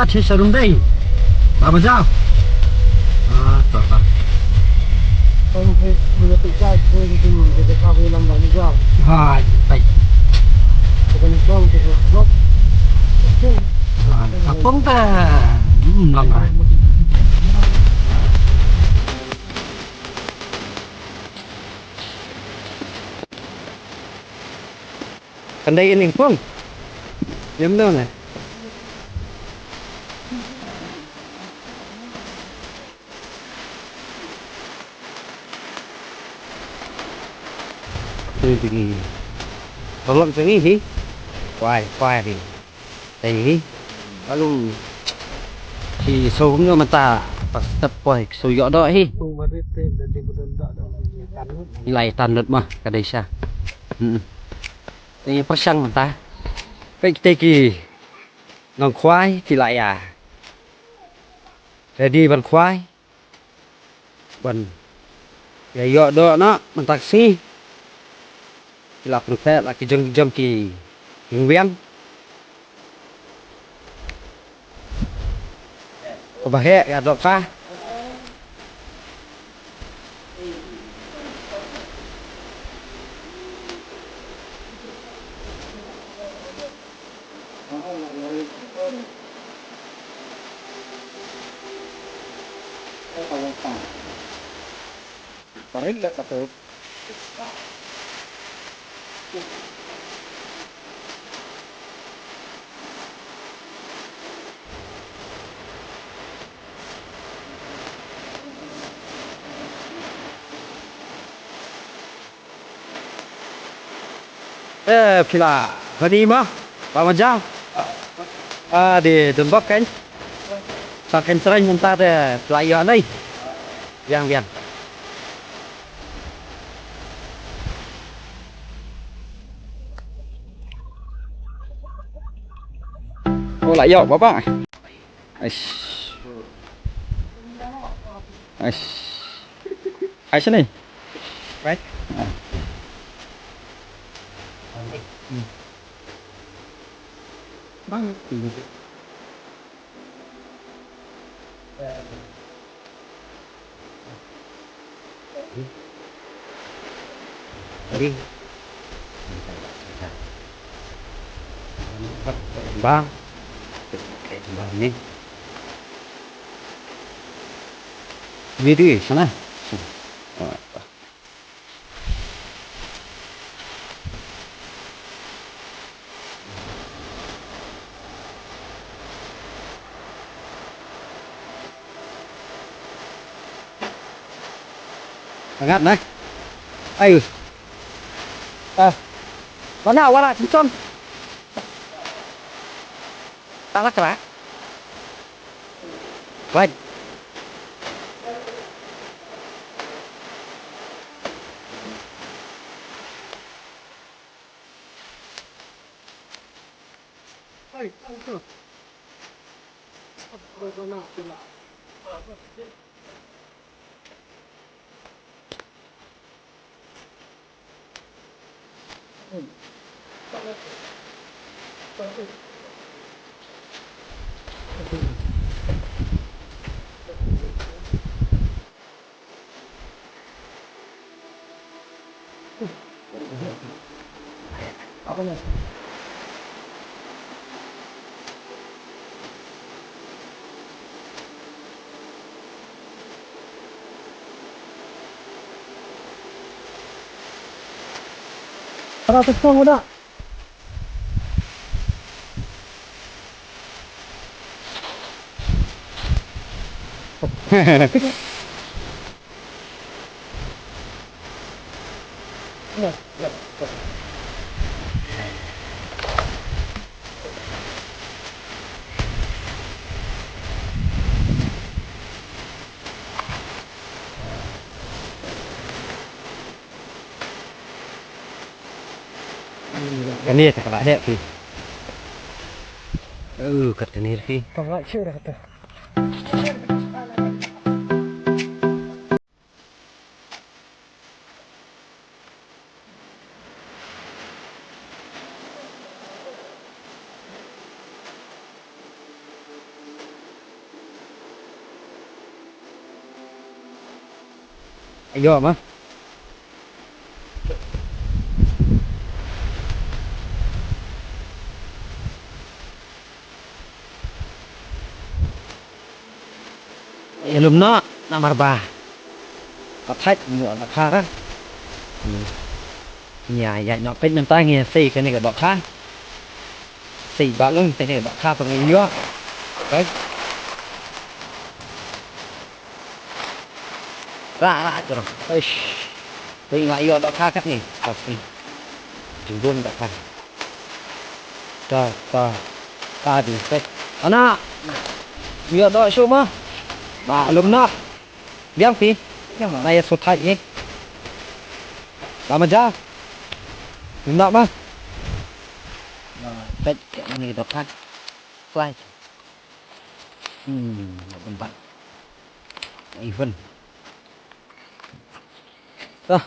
thì sao đúng đây mà sao Không thì mình tự ra thôi thì mình sẽ cao hơn năm bảy mươi gram. vậy Còn con thì nó không ta ngon rồi còn đây anh Phương nhấm đâu này thì tolong sini sih quay thì đây lalu thì số cũng như mà ta tập quay số rõ đó hi không có tên là chỉ có đơn đỡ đâu cắn lại tàn được mà cái đây sao đây phát xăng mà ta cái tê kỳ nòng khoai thì lại để đi bằng khoai bằng cái rõ đó nó bằng taxi thì lọc được thế là cái dâm kỳ viên và hệ gạt dọn pha Pareil là tập được. Pila Hanima Pak Majal di tembok kan saking sering ntar pelayan nih yang oh lại dọc bapak ai sini Right. bang đi bang bang ini video sana ngắt này ai con nào qua lại chúng con ta lắc cả vậy Ôi, không được. Rồi con nào thì lại. Apa nih? Ratus pong udah. Iya, iya. cái này thì các bạn đẹp thì cật cái này khi Còn lại chưa được. Ayo mah. Ilum no nomor ba. Có thách ngựa là kha đó. Nhà dạy nó bên tay nghe xì cái này cái bọc kha. Xì bạc luôn cái này bọc kha bằng người nhớ. Đấy. Ra cho nó. Ê. Đây lại yêu bọc kha các này. Bọc xì. Chúng luôn bọc kha. Ta đi phết. Đó nè. Nhựa đợi xuống mà. Bà lùm nè. Biang phi. Này sốt thay nhé. Bà mà ra. Lùm nè mà. Phết. Cái này đọc khác. Fly. Bên bạn. Đây phân. Đó.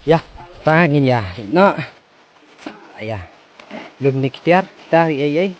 Ya. Ta nhìn nhà. Nó. Ya. Lùm này kia. Ta thì ấy ấy.